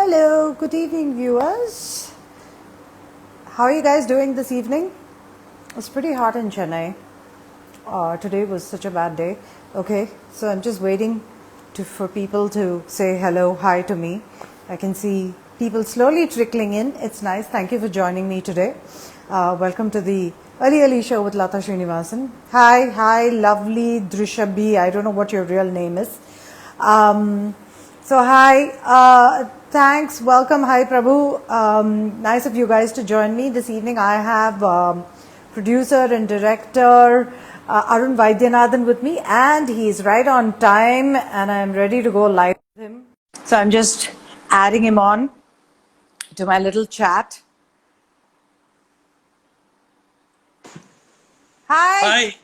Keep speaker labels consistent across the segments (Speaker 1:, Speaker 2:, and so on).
Speaker 1: Hello, good evening, viewers. How are you guys doing this evening? It's pretty hot in Chennai. Today was such a bad day. Okay, so I'm just waiting for people to say hello, hi to me. I can see people slowly trickling in. It's nice. Thank you for joining me today. Welcome to the early show with Lata Srinivasan. Hi, lovely Drishabhi. I don't know what your real name is. Thanks, welcome, hi Prabhu. Nice of you guys to join me this evening. I have producer and director Arun Vaidyanathan with me, and he's right on time, and I'm ready to go live with him. So I'm just adding him on to my little chat. Hi.
Speaker 2: Hi.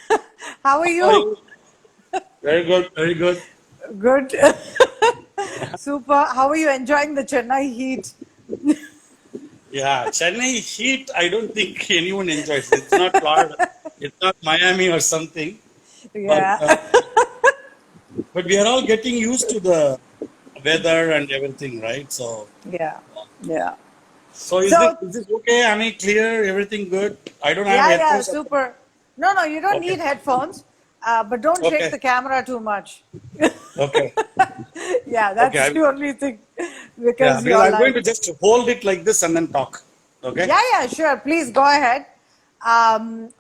Speaker 1: How are
Speaker 2: How are
Speaker 1: you?
Speaker 2: you? Very good. Very good.
Speaker 1: Good. Super. How are you enjoying the Chennai heat?
Speaker 2: Yeah, Chennai heat. I don't think anyone enjoys. It's not Florida. It's not Miami or something. But
Speaker 1: Yeah.
Speaker 2: but we are all getting used to the weather and everything, right? So
Speaker 1: Yeah. Yeah.
Speaker 2: so
Speaker 1: So,
Speaker 2: is this okay? Ami, clear? Everything good? I don't have
Speaker 1: yeah,
Speaker 2: headphones.
Speaker 1: super. No, you don't
Speaker 2: Okay.
Speaker 1: need headphones, but don't shake
Speaker 2: Okay.
Speaker 1: the camera too much.
Speaker 2: Okay.
Speaker 1: Yeah,
Speaker 2: Okay.
Speaker 1: that's the only thing
Speaker 2: Yeah,
Speaker 1: because
Speaker 2: because
Speaker 1: you're
Speaker 2: I'm going
Speaker 1: like,
Speaker 2: to just hold it like this and then talk. Okay.
Speaker 1: yeah, sure. Please go ahead.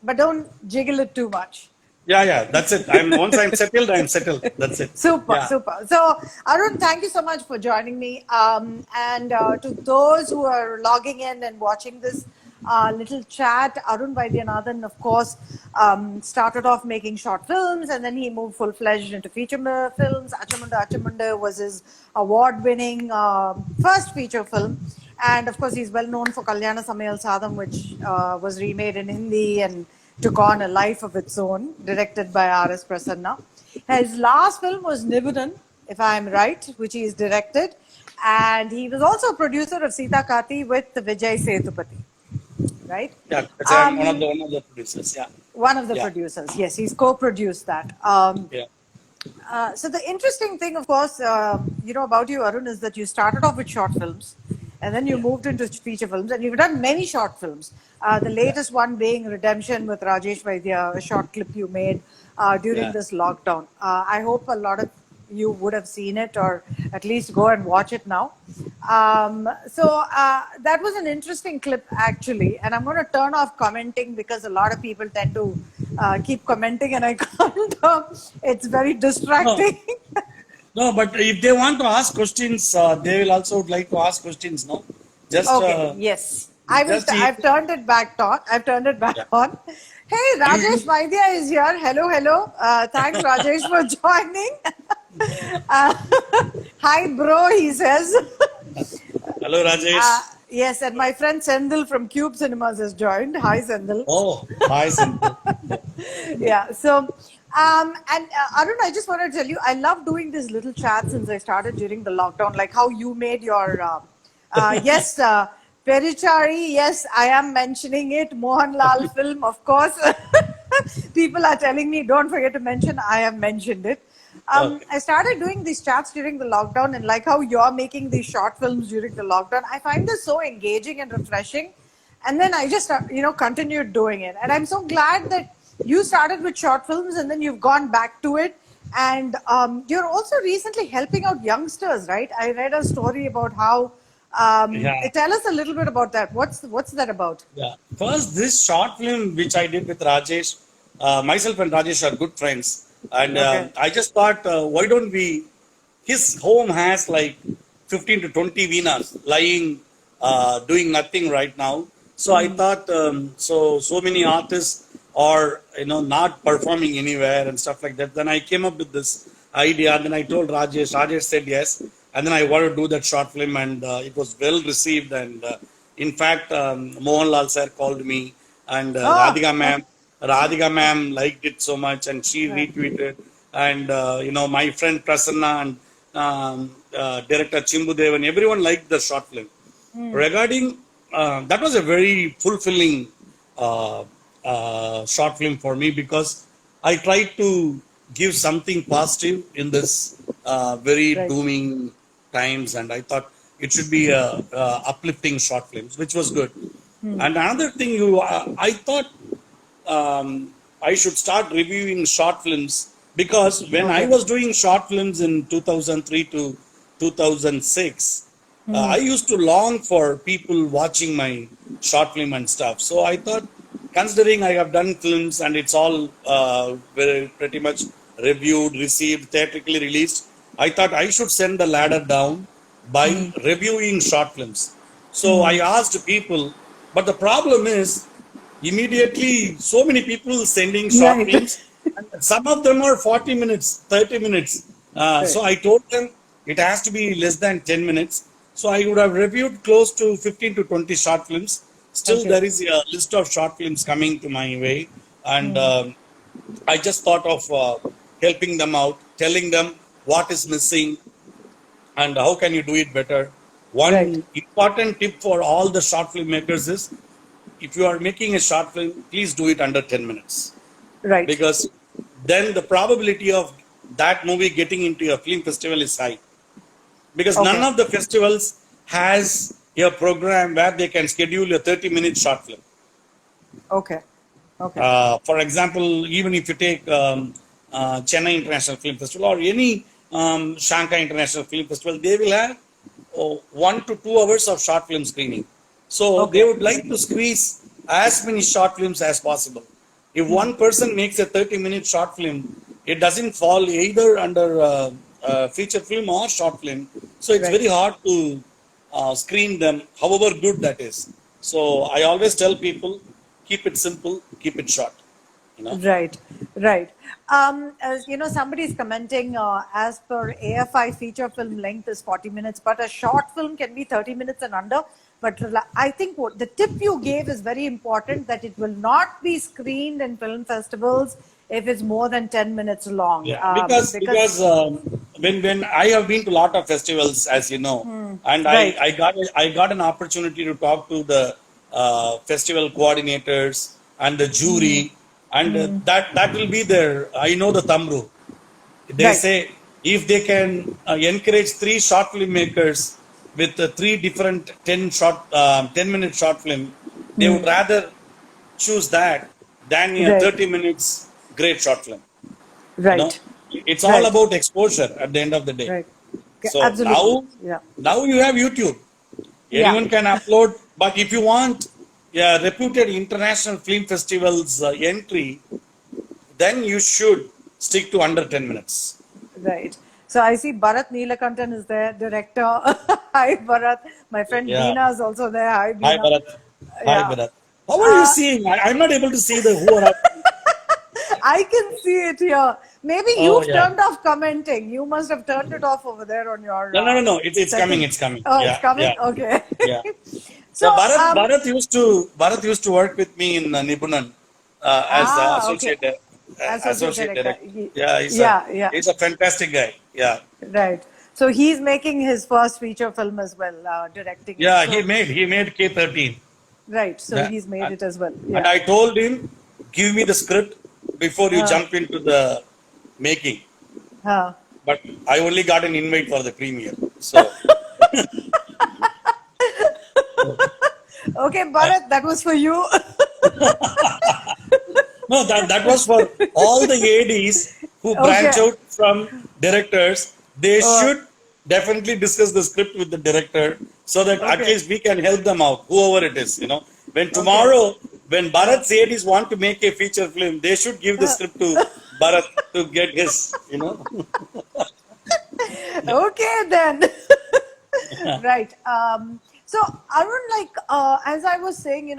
Speaker 1: But don't jiggle it too much.
Speaker 2: Yeah. That's it. Once I'm settled, I'm settled. That's it.
Speaker 1: Super,
Speaker 2: Yeah.
Speaker 1: super. So, Arun, thank you so much for joining me. And to those who are logging in and watching this little chat, Arun Vaidyanathan, of course, started off making short films, and then he moved full-fledged into feature films. Achamunda was his award-winning first feature film. And of course, he's well known for Kalyana Samayal Sadham, which was remade in Hindi and took on a life of its own, directed by R.S. Prasanna. His last film was Nibudan, if I'm right, which he's directed. And he was also a producer of Sita Kati with Vijay Sethupathi, right?
Speaker 2: Yeah. I'm one of
Speaker 1: Um,
Speaker 2: the producers. Yeah.
Speaker 1: one of the
Speaker 2: Yeah.
Speaker 1: producers, yes, he's co-produced that.
Speaker 2: Yeah.
Speaker 1: So the interesting thing, of course, about you, Arun, is that you started off with short films, and then you
Speaker 2: Yeah.
Speaker 1: moved into feature films, and you've done many short films. The
Speaker 2: Yeah.
Speaker 1: latest one being Redemption with Rajesh Vaidya, a short clip you made during
Speaker 2: Yeah.
Speaker 1: this lockdown. I hope a lot of you would have seen it, or at least go and watch it now. That was an interesting clip, actually, and I'm going to turn off commenting because a lot of people tend to keep commenting, and I can't. It's very
Speaker 2: No,
Speaker 1: distracting.
Speaker 2: no, but if they want to ask questions, they will also would like to ask questions. No, just,
Speaker 1: Okay, yes. I will.
Speaker 2: just if,
Speaker 1: I've turned it back on. I've turned it back
Speaker 2: yeah,
Speaker 1: on. Hey,
Speaker 2: you,
Speaker 1: Rajesh Vaidya is here. Hello. Thanks, Rajesh, for joining. Uh, hi, bro. He says.
Speaker 2: hello, Rajesh.
Speaker 1: Yes, and my friend Sendil from Cube Cinemas has joined. Hi, Sendil.
Speaker 2: Oh, hi, Senthil.
Speaker 1: Yeah. So, Arun, I just want to tell you, I love doing these little chats since I started during the lockdown, like how you made your, yes, Perichari, yes, I am mentioning it, Mohanlal film, of course. People are telling me, don't forget to mention, I have mentioned it.
Speaker 2: Okay.
Speaker 1: I started doing these chats during the lockdown, and like how you're making these short films during the lockdown, I find this so engaging and refreshing. And then I just, continued doing it. And I'm so glad that you started with short films and then you've gone back to it. And you're also recently helping out youngsters, right? I read a story about how.
Speaker 2: Yeah.
Speaker 1: Tell us a little bit about that. What's that about?
Speaker 2: Yeah. First, this short film which I did with Rajesh, myself and Rajesh are good friends, and
Speaker 1: Okay.
Speaker 2: I just thought, why don't we? His home has like 15 to 20 Venas lying, doing nothing right now. So I thought, so many artists are not performing anywhere and stuff like that. Then I came up with this idea, and then I told Rajesh. Rajesh said yes, and then I wanted to do that short film, and it was well received. And in fact, Mohanlal sir called me, and
Speaker 1: Oh,
Speaker 2: Radhika ma'am liked it so much, and she
Speaker 1: right.
Speaker 2: retweeted. And my friend Prasanna and director Chimbudevan, everyone liked the short film. Regarding that was a very fulfilling uh, short film for me because I tried to give something positive in this very
Speaker 1: Right.
Speaker 2: dooming times, and I thought it should be uplifting short films, which was good. And another thing, I thought I should start reviewing short films because when I
Speaker 1: Okay.
Speaker 2: was doing short films in 2003 to 2006, I used to long for people watching my short film and stuff. So I thought, considering I have done films and it's all very pretty much reviewed, received, theatrically released, I thought I should send the ladder down by reviewing short films. So I asked people, but the problem is immediately so many people sending short
Speaker 1: Right.
Speaker 2: films, and some of them are 40 minutes, 30 minutes.
Speaker 1: Right.
Speaker 2: So I told them it has to be less than 10 minutes. So I would have reviewed close to 15 to 20 short films. Still,
Speaker 1: Okay.
Speaker 2: there is a list of short films coming to my way, and I just thought of helping them out, telling them what is missing and how can you do it better.
Speaker 1: Right.
Speaker 2: One important tip for all the short filmmakers is if you are making a short film, please do it under 10 minutes
Speaker 1: Right.
Speaker 2: because then the probability of that movie getting into a film festival is high. Because none
Speaker 1: Okay.
Speaker 2: of the festivals has a program where they can schedule a 30-minute short film.
Speaker 1: Okay. Okay.
Speaker 2: For example, even if you take Chennai International Film Festival or any Shanghai International Film Festival, they will have 1 to 2 hours of short film screening. So they
Speaker 1: Okay.
Speaker 2: would like to squeeze as many short films as possible. If one person makes a 30-minute short film, it doesn't fall either under feature film or short film. So it's
Speaker 1: Right.
Speaker 2: very hard to screen them, however good that is. So I always tell people, keep it simple, keep it short. You know.
Speaker 1: Right, right. As you know, somebody is commenting, as per AFI, feature film length is 40 minutes, but a short film can be 30 minutes and under. But I think what the tip you gave is very important, that it will not be screened in film festivals if it's more than 10 minutes long.
Speaker 2: Yeah, because when I have been to a lot of festivals, as you know, and
Speaker 1: Right.
Speaker 2: I got an opportunity to talk to the festival coordinators and the jury, and that will be there. I know the thumb rule. They
Speaker 1: Right.
Speaker 2: say if they can encourage 3 short filmmakers with 3 different 10-minute short film, they would rather choose that than a
Speaker 1: Right.
Speaker 2: 30 minutes great short film. You know,
Speaker 1: Right.
Speaker 2: it's all
Speaker 1: Right.
Speaker 2: about exposure at the end of the day.
Speaker 1: Right. Okay,
Speaker 2: So
Speaker 1: absolutely. Yeah.
Speaker 2: now you have YouTube.
Speaker 1: Yeah.
Speaker 2: Anyone can upload, but if you want a reputed international film festivals entry, then you should stick to under 10 minutes.
Speaker 1: Right. So I see Bharat Neelakantan is there, director. Hi, Bharat. My friend
Speaker 2: Yeah.
Speaker 1: Beena is also there. Hi,
Speaker 2: Hi,
Speaker 1: Beena.
Speaker 2: Bharat. Hi,
Speaker 1: Yeah.
Speaker 2: Bharat. How are you seeing? I'm not able to see the who are.
Speaker 1: I can see it here. Maybe
Speaker 2: Oh,
Speaker 1: you've
Speaker 2: yeah.
Speaker 1: turned off commenting. You must have turned it off over there on your.
Speaker 2: No. It's
Speaker 1: setting.
Speaker 2: coming. It's coming.
Speaker 1: Oh,
Speaker 2: Yeah,
Speaker 1: it's coming?
Speaker 2: yeah.
Speaker 1: Okay.
Speaker 2: Yeah.
Speaker 1: So,
Speaker 2: So Bharat used to work with me in Nibunan as the
Speaker 1: okay. Associate director.
Speaker 2: director. Yeah,
Speaker 1: Yeah.
Speaker 2: he's a fantastic guy. Yeah,
Speaker 1: Right. So he's making his first feature film as well, directing.
Speaker 2: yeah.
Speaker 1: it. So,
Speaker 2: He made K13.
Speaker 1: right. So
Speaker 2: Yeah.
Speaker 1: he's made it as well.
Speaker 2: And
Speaker 1: Yeah.
Speaker 2: I told him, give me the script before you jump into the making.
Speaker 1: Huh.
Speaker 2: But I only got an invite for the premiere. So
Speaker 1: Okay, Bharat, that was for you.
Speaker 2: no, that was for all the ADs who branch
Speaker 1: Okay.
Speaker 2: out from directors. They should definitely discuss the script with the director so that at
Speaker 1: Okay.
Speaker 2: least we can help them out, whoever it is. You know, when tomorrow, when Bharat's ADs want to make a feature film, they should give the script to Bharat to get his. You know.
Speaker 1: Okay, then. Right. So, Arun, as I was saying,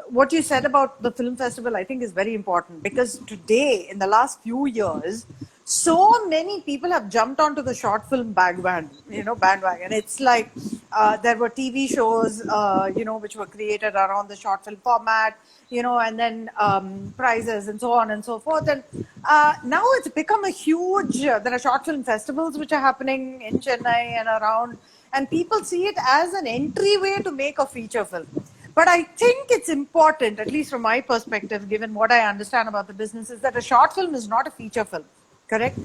Speaker 1: what you said about the film festival, I think is very important, because today, in the last few years, so many people have jumped onto the short film bandwagon. It's like there were TV shows, which were created around the short film format, and then prizes and so on and so forth. And now it's become a huge, there are short film festivals which are happening in Chennai and around, and people see it as an entryway to make a feature film. But I think it's important, at least from my perspective, given what I understand about the business, is that a short film is not a feature film, correct?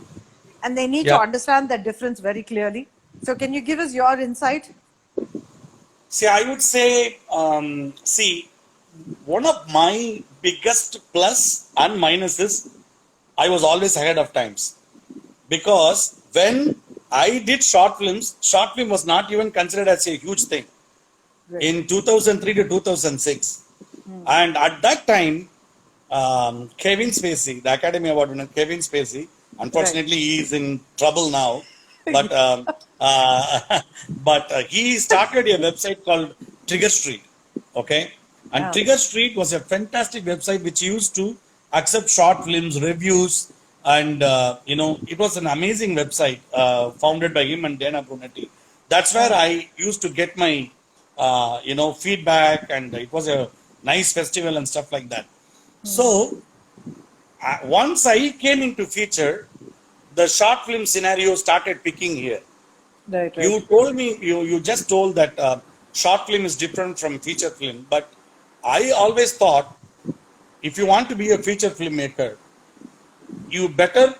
Speaker 1: And they need to
Speaker 2: Yeah.
Speaker 1: understand that difference very clearly. So can you give us your insight?
Speaker 2: See, I would say, see, one of my biggest plus and minus is I was always ahead of times. Because when I did short film was not even considered as a huge thing
Speaker 1: Right.
Speaker 2: in 2003 to 2006. And at that time, Kevin Spacey, the Academy Award winner Kevin Spacey, unfortunately he is in trouble now, but he started a website called Trigger Street, okay, and
Speaker 1: Yeah.
Speaker 2: Trigger Street was a fantastic website which used to accept short films, reviews, and it was an amazing website founded by him and Dana Brunetti. That's where I used to get my feedback, and it was a nice festival and stuff like that. So once I came into feature, the short film scenario started picking here.
Speaker 1: Right.
Speaker 2: You told me, you just told that short film is different from feature film, but I always thought if you want to be a feature filmmaker, you better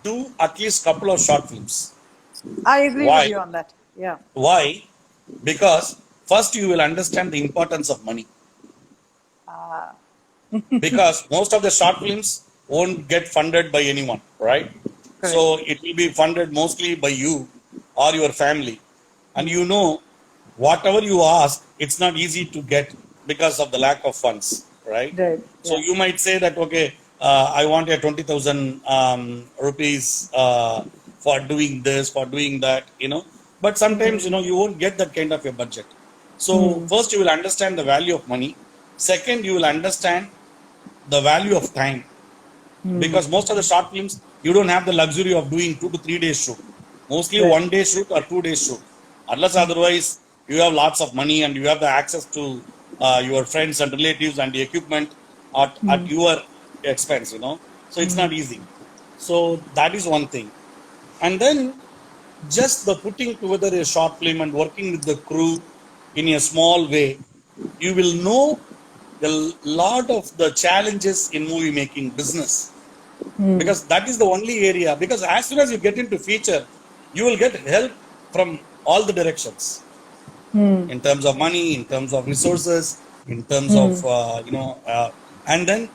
Speaker 2: do at least couple of short films.
Speaker 1: I agree with
Speaker 2: Why?
Speaker 1: you on that. Yeah.
Speaker 2: Why? Because first you will understand the importance of money. Because most of the short films won't get funded by anyone, right?
Speaker 1: Correct.
Speaker 2: So it will be funded mostly by you or your family. And whatever you ask, it's not easy to get because of the lack of funds, right?
Speaker 1: Right.
Speaker 2: So
Speaker 1: Yeah.
Speaker 2: you might say that, okay, I want a 20,000 rupees for doing this, for doing that. But sometimes, you won't get that kind of a budget. So first you will understand the value of money. Second, you will understand the value of time. Because most of the short films, you don't have the luxury of doing 2 to 3 days shoot. Mostly
Speaker 1: Right.
Speaker 2: 1 day shoot or 2 days shoot. Unless otherwise, you have lots of money and you have the access to your friends and relatives and the equipment at your expense. So it's not easy. So that is one thing. And then just the putting together a short film and working with the crew in a small way, you will know a lot of the challenges in movie making business, because that is the only area, because as soon as you get into feature, you will get help from all the directions in terms of money, in terms of resources, in terms of and then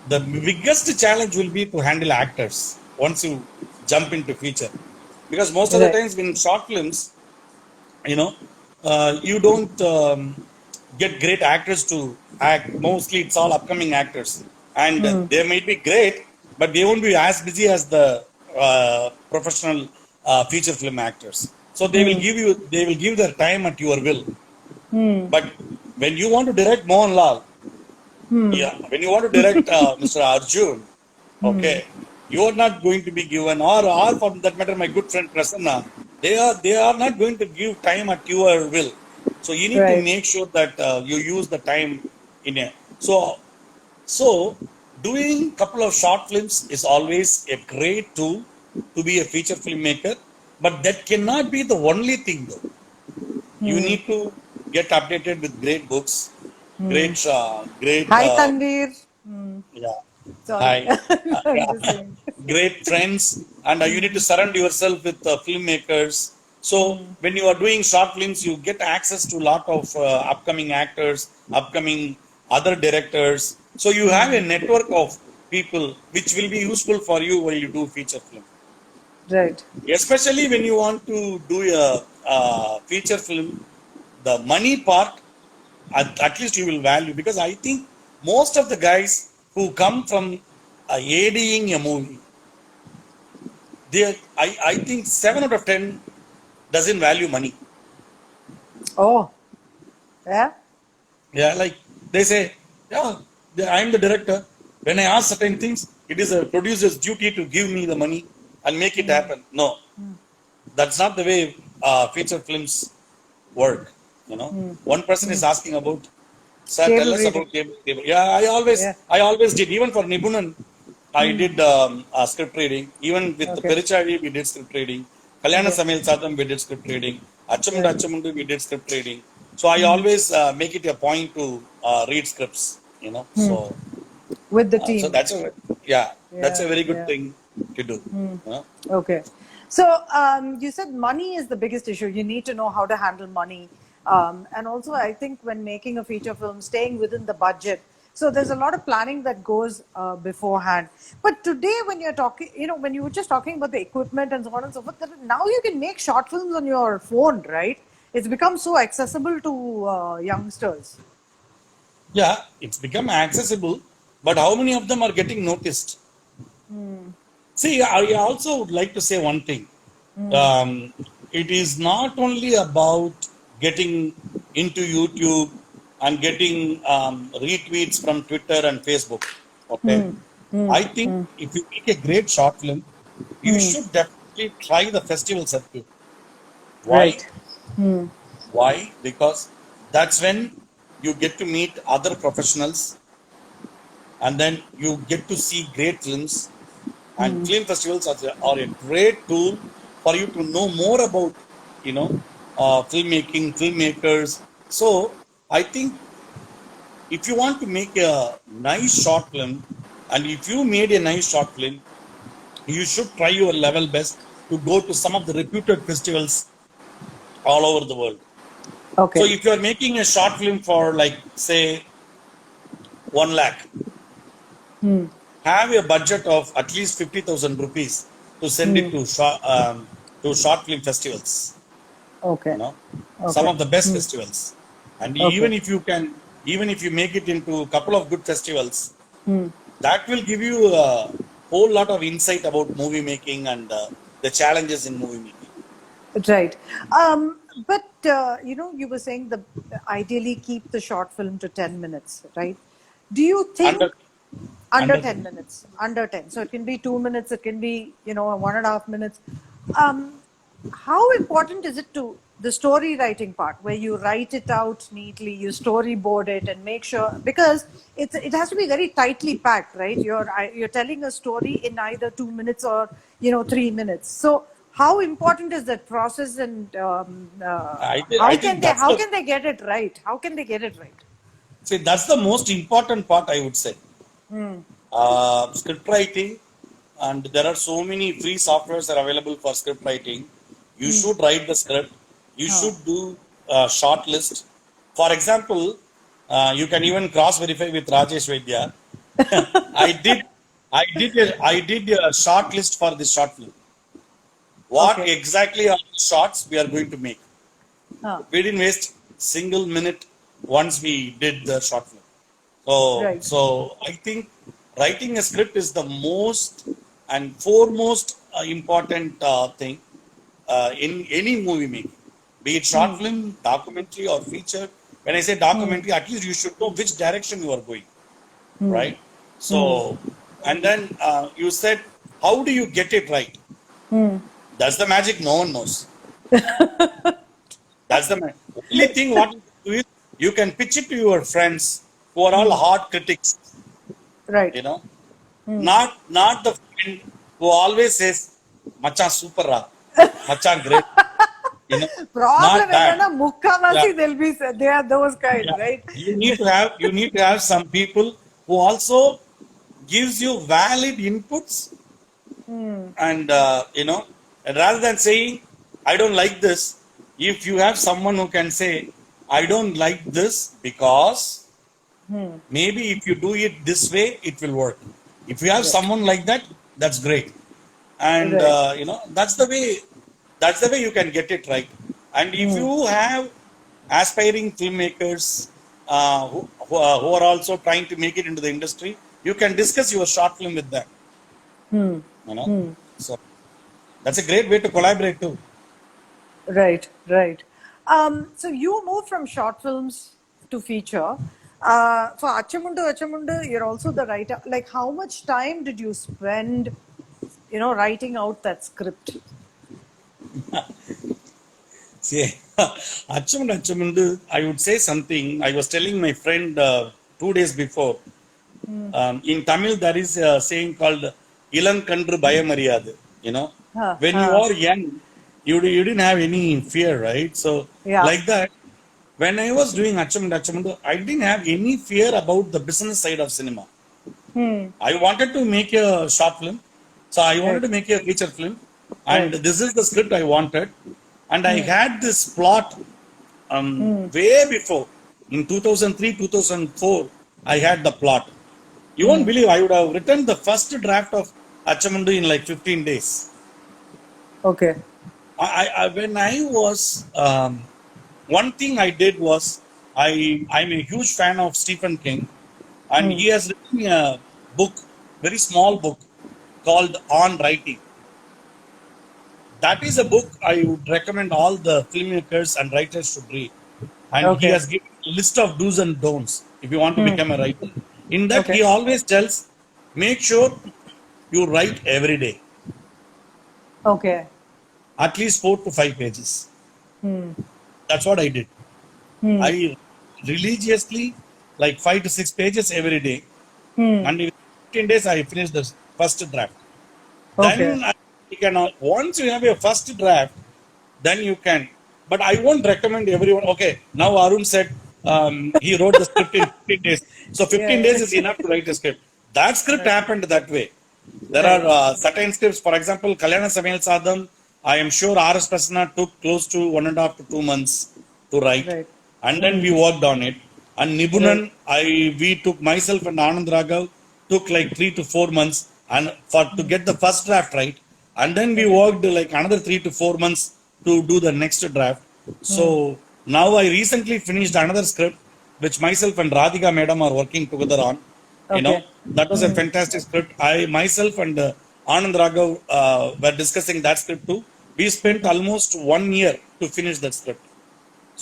Speaker 2: the biggest challenge will be to handle actors once you jump into feature, because most of the
Speaker 1: Right.
Speaker 2: times in short films, you don't get great actors to act. Mostly it's all upcoming actors, and they might be great, but they won't be as busy as the professional feature film actors. So they will give their time at your will. But when you want to direct Mohanlal, yeah, when you want to direct Mr. Arjun, okay, you are not going to be given, or for that matter, my good friend Prasanna, they are not going to give time at your will. So you need to
Speaker 1: Right.
Speaker 2: make sure that you use the time in a so doing couple of short films is always a great tool to be a feature filmmaker, but that cannot be the only thing though. You need to get updated with great books, great
Speaker 1: Hi, Tanvir.
Speaker 2: yeah.
Speaker 1: Sorry.
Speaker 2: Hi.
Speaker 1: I'm
Speaker 2: Yeah.
Speaker 1: just saying.
Speaker 2: Great friends, and you need to surround yourself with filmmakers. So when you are doing short films, you get access to a lot of upcoming actors, upcoming other directors. So you have a network of people which will be useful for you while you do feature film.
Speaker 1: Right.
Speaker 2: Especially when you want to do a feature film, the money part at least you will value, because I think most of the guys who come from ADing a movie, I think 7 out of 10 doesn't value money.
Speaker 1: Oh, yeah.
Speaker 2: Yeah, like they say, yeah, I'm the director. When I ask certain things, it is a producer's duty to give me the money and make it happen. No, that's not the way feature films work. One person is asking about, sir, tell
Speaker 1: Table
Speaker 2: us
Speaker 1: reading.
Speaker 2: about table. Yeah,
Speaker 1: Yeah.
Speaker 2: I always did. Even for Nibunan, I did script reading. Even with the
Speaker 1: Okay.
Speaker 2: Perichavi, we did script reading. Kalyana
Speaker 1: Okay.
Speaker 2: Samil Sadam, we did script reading. Achamundu
Speaker 1: Right.
Speaker 2: Achamundu, we did script reading. So I always make it a point to read scripts. So
Speaker 1: With the
Speaker 2: so
Speaker 1: team.
Speaker 2: that's a
Speaker 1: Yeah.
Speaker 2: very good
Speaker 1: Yeah.
Speaker 2: thing to do.
Speaker 1: Okay. So you said money is the biggest issue. You need to know how to handle money, and also I think when making a feature film, staying within the budget. So there's a lot of planning that goes beforehand. But today, when you're talking, when you were just talking about the equipment and so on and so forth, now you can make short films on your phone, right? It's become so accessible to youngsters.
Speaker 2: Yeah, it's become accessible, but how many of them are getting noticed? See, I also would like to say one thing. It is not only about getting into YouTube and getting retweets from Twitter and Facebook. Okay. I think if you make a great short film, you should definitely try the festival circuit. Why?
Speaker 1: Right.
Speaker 2: Why? Because that's when you get to meet other professionals and then you get to see great films. And film festivals are a great tool for you to know more about, filmmaking, filmmakers. So I think if you want to make a nice short film, and if you made a nice short film, you should try your level best to go to some of the reputed festivals all over the world.
Speaker 1: Okay.
Speaker 2: So if you are making a short film for like say 1 lakh, have a budget of at least 50,000 rupees to send it to short film festivals.
Speaker 1: Okay.
Speaker 2: Some of the best festivals. And
Speaker 1: Okay.
Speaker 2: even if you make it into a couple of good festivals, that will give you a whole lot of insight about movie making and the challenges in movie making.
Speaker 1: Right. But you were saying ideally keep the short film to 10 minutes, right? Do you think
Speaker 2: Under
Speaker 1: under
Speaker 2: under
Speaker 1: 10 minutes, under 10? So it can be 2 minutes, it can be, 1.5 minutes. How important is it to the story writing part where you write it out neatly, you storyboard it and make sure, because it has to be very tightly packed, right? You're telling a story in either 2 minutes or 3 minutes. So how important is that process, and
Speaker 2: I think
Speaker 1: how can they get it right? How can they get it right?
Speaker 2: see, that's the most important part, I would say. Script writing, and there are so many free softwares are available for script writing. You should write the script. You should do a short list. For example, you can even cross verify with Rajesh Vaidya. I did a short list for this short film. What
Speaker 1: Okay.
Speaker 2: exactly are the shots we are going to make?
Speaker 1: Huh.
Speaker 2: We didn't waste single minute once we did the short film.
Speaker 1: Right.
Speaker 2: So I think writing a script is the most and foremost important thing in any movie making, be it short film, documentary, or feature. When I say documentary, at least you should know which direction you are going, right? So, and then you said, how do you get it right? That's the magic. No one knows. That's the only thing what you do is you can pitch it to your friends who are all hard critics.
Speaker 1: Right.
Speaker 2: Not the friend who always says, "Machan super ra, Machan great."
Speaker 1: Problem
Speaker 2: Not that.
Speaker 1: is, Mukkavasi,
Speaker 2: Yeah.
Speaker 1: they are those kind,
Speaker 2: Yeah.
Speaker 1: right?
Speaker 2: You need to have some people who also gives you valid inputs, and and rather than saying I don't like this, if you have someone who can say I don't like this because maybe if you do it this way it will work. If you have someone like that, that's great. And
Speaker 1: Right.
Speaker 2: that's the way you can get it right. And if you have aspiring filmmakers who are also trying to make it into the industry, you can discuss your short film with them. So that's a great way to collaborate too.
Speaker 1: Right, right. So you moved from short films to feature. For Achamundu, you're also the writer. Like, how much time did you spend, writing out that script?
Speaker 2: See, Achamundu, I would say something. I was telling my friend 2 days before. In Tamil, there is a saying called "Ilankandru Bayamariyadu." When you are young, you didn't have any fear, right? So,
Speaker 1: Yeah.
Speaker 2: like that, when I was doing Achamundu, I didn't have any fear about the business side of cinema. I wanted to make a short film, so I wanted to make a feature film. and
Speaker 1: Right.
Speaker 2: this is the script I wanted, and I had this plot way before in 2003, 2004. I had the plot. You won't believe I would have written the first draft of Achamundu in like 15 days.
Speaker 1: Okay.
Speaker 2: When I was one thing I did was I'm a huge fan of Stephen King, and he has written a book, very small book called On Writing. That is a book I would recommend all the filmmakers and writers should read. And he
Speaker 1: Okay.
Speaker 2: has given a list of do's and don'ts if you want to become a writer. In that,
Speaker 1: Okay.
Speaker 2: he always tells, make sure you write every day,
Speaker 1: Okay.
Speaker 2: at least 4 to 5 pages. That's what I did. I religiously, like 5 to 6 pages every day. And in 15 days, I finished the first draft.
Speaker 1: Okay.
Speaker 2: Then you can, once you have your first draft, then you can. But I won't recommend everyone. Okay, now Arun said he wrote the script in 15 days. So 15
Speaker 1: Yeah.
Speaker 2: days is enough to write a script. That script happened that way. There
Speaker 1: Right.
Speaker 2: are certain scripts, for example, Kalyana Samayal Sadham, I am sure R.S. Prasanna took close to 1.5 to 2 months to write.
Speaker 1: Right.
Speaker 2: And then we worked on it. And Nibunan, we took myself and Anand Raghav took like 3 to 4 months and to get the first draft right. And then we worked like another 3 to 4 months to do the next draft. So now I recently finished another script which myself and Radhika madam are working together on. You know,
Speaker 1: Okay.
Speaker 2: that was a fantastic script. I myself and Anand Raghav were discussing that script too. We spent almost 1 year to finish that script.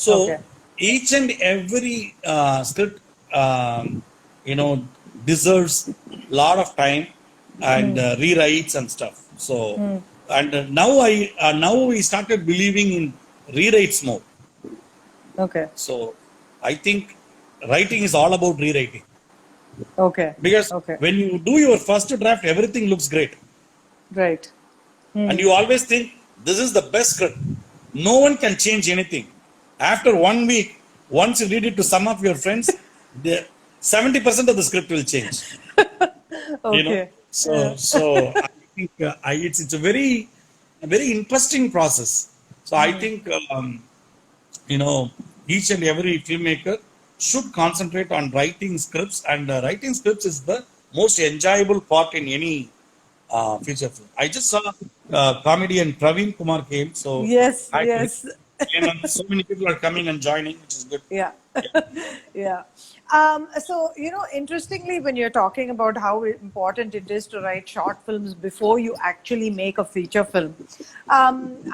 Speaker 2: So
Speaker 1: Okay.
Speaker 2: each and every script, you know, deserves a lot of time and rewrites and stuff. So, and now we started believing in rewrites more.
Speaker 1: Okay.
Speaker 2: So, I think writing is all about rewriting
Speaker 1: Okay.
Speaker 2: because
Speaker 1: Okay.
Speaker 2: when you do your first draft, everything looks great,
Speaker 1: Right.
Speaker 2: and you always think this is the best script. No one can change anything. After 1 week, once you read it to some of your friends, the 70% of the script will change. You know,
Speaker 1: Okay.
Speaker 2: so I think it's a very interesting process. So I think you know each and every filmmaker should concentrate on writing scripts, and writing scripts is the most enjoyable part in any feature film. I just saw comedian Praveen Kumar came, so
Speaker 1: Yes.
Speaker 2: I
Speaker 1: Yes.
Speaker 2: and so many people are coming and joining, which is good.
Speaker 1: Yeah. Yeah. So, interestingly, when you're talking about how important it is to write short films before you actually make a feature film,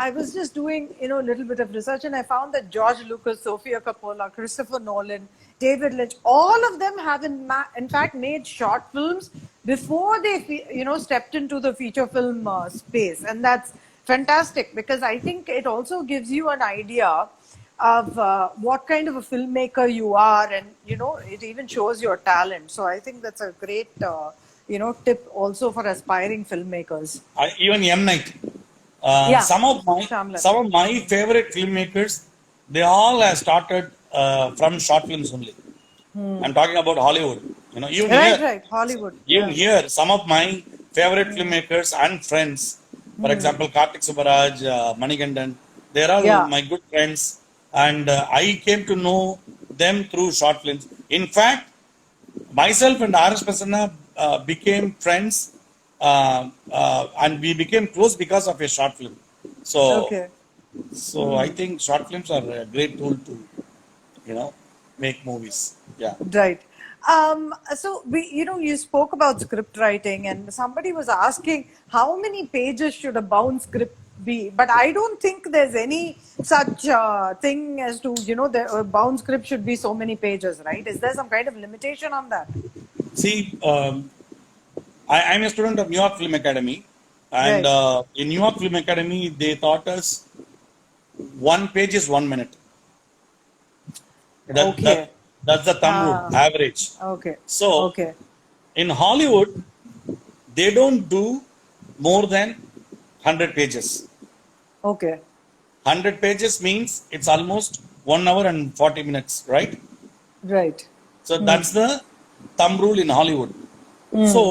Speaker 1: I was just doing, a little bit of research, and I found that George Lucas, Sofia Coppola, Christopher Nolan, David Lynch, all of them have in fact made short films before they, stepped into the feature film space. And that's fantastic because I think it also gives you an idea of what kind of a filmmaker you are, and it even shows your talent. So I think that's a great tip also for aspiring filmmakers.
Speaker 2: Even M Night.
Speaker 1: Yeah, Shyamalan.
Speaker 2: Some of my favorite filmmakers, they all have started from short films only. I'm talking about Hollywood. Even
Speaker 1: Right, Hollywood.
Speaker 2: here, some of my favorite filmmakers and friends, for example, Kartik Subbaraj, Manigandan, they're all
Speaker 1: Yeah.
Speaker 2: my good friends, and I came to know them through short films. In fact, myself and R.S. Prasanna became friends, and we became close because of a short film.
Speaker 1: Okay.
Speaker 2: So I think short films are a great tool to, make movies. Yeah.
Speaker 1: Right. So you spoke about script writing, and somebody was asking how many pages should a bound script be, but I don't think there's any such thing as to the bound script should be so many pages, right? Is there some kind of limitation on that?
Speaker 2: See, I'm a student of New York Film Academy, and
Speaker 1: Right.
Speaker 2: in New York Film Academy, they taught us 1 page is 1 minute.
Speaker 1: Okay.
Speaker 2: That's the thumb rule, average.
Speaker 1: Okay.
Speaker 2: So
Speaker 1: Okay.
Speaker 2: in Hollywood, they don't do more than 100 pages.
Speaker 1: Okay.
Speaker 2: 100 pages means it's almost 1 hour and 40 minutes, right?
Speaker 1: Right.
Speaker 2: So that's the thumb rule in Hollywood. So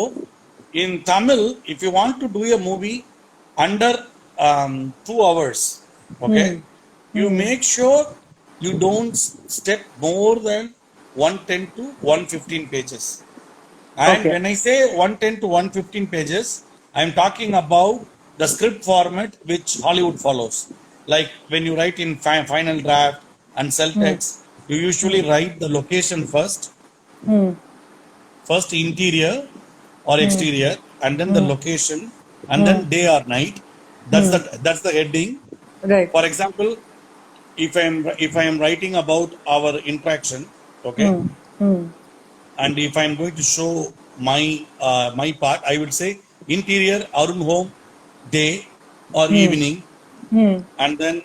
Speaker 2: in Tamil, if you want to do a movie under 2 hours, okay, you make sure you don't step more than 110 to 115 pages. And
Speaker 1: Okay.
Speaker 2: when I say 110 to 115 pages, I'm talking about the script format which Hollywood follows. Like when you write in final draft and cell text, you usually write the location first interior or exterior, and then the location, and then day or night. That's the heading.
Speaker 1: Right.
Speaker 2: For example, if I am writing about our interaction, okay, and if I'm going to show my part, I would say interior Arun home, day or evening, and then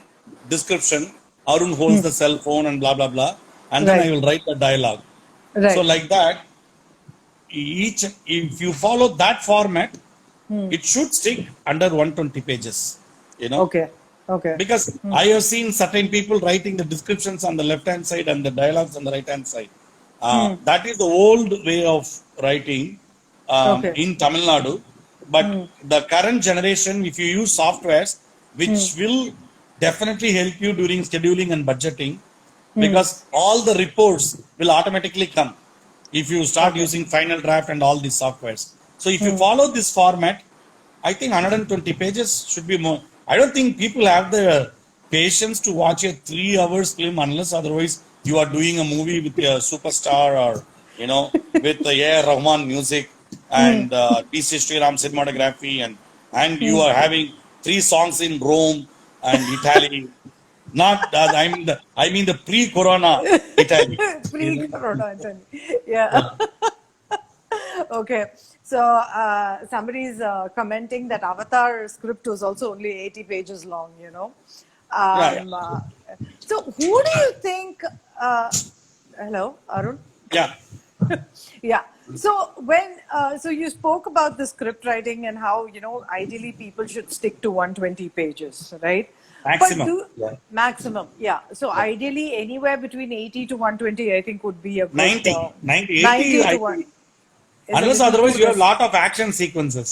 Speaker 2: description Arun holds the cell phone and blah blah blah, and then I
Speaker 1: Right.
Speaker 2: will write the dialogue. So
Speaker 1: Right.
Speaker 2: like that, each if you follow that format, it should stick under 120 pages. You know,
Speaker 1: Okay. Okay.
Speaker 2: because I have seen certain people writing the descriptions on the left hand side and the dialogues on the right hand side. That is the old way of writing
Speaker 1: Okay.
Speaker 2: in Tamil Nadu. But the current generation, if you use softwares, which will definitely help you during scheduling and budgeting, because all the reports will automatically come if you start
Speaker 1: Okay.
Speaker 2: using Final Draft and all these softwares. So if you follow this format, I think 120 pages should be more. I don't think people have the patience to watch a 3 hours film unless otherwise you are doing a movie with a superstar, or with the A.R. Rahman music and PC Sriram cinematography, and you are having 3 songs in Rome and Italy. Not I mean the pre-corona Italy. You know?
Speaker 1: Pre-corona, Anthony. Yeah.
Speaker 2: Yeah.
Speaker 1: Okay. So somebody's commenting that Avatar script was also only 80 pages long, you know.
Speaker 2: Yeah, yeah.
Speaker 1: Um, uh, so who do you think, hello, Arun?
Speaker 2: Yeah.
Speaker 1: Yeah. So so you spoke about the script writing and how, ideally people should stick to 120 pages, right? But
Speaker 2: Maximum. Yeah.
Speaker 1: maximum, yeah. So
Speaker 2: Yeah.
Speaker 1: ideally anywhere between 80 to 120, I think would be a good
Speaker 2: 90, 90, 80,
Speaker 1: 90 to
Speaker 2: I
Speaker 1: 1
Speaker 2: think.
Speaker 1: is a
Speaker 2: Unless
Speaker 1: little
Speaker 2: otherwise
Speaker 1: too
Speaker 2: you have
Speaker 1: less.
Speaker 2: lot of action sequences.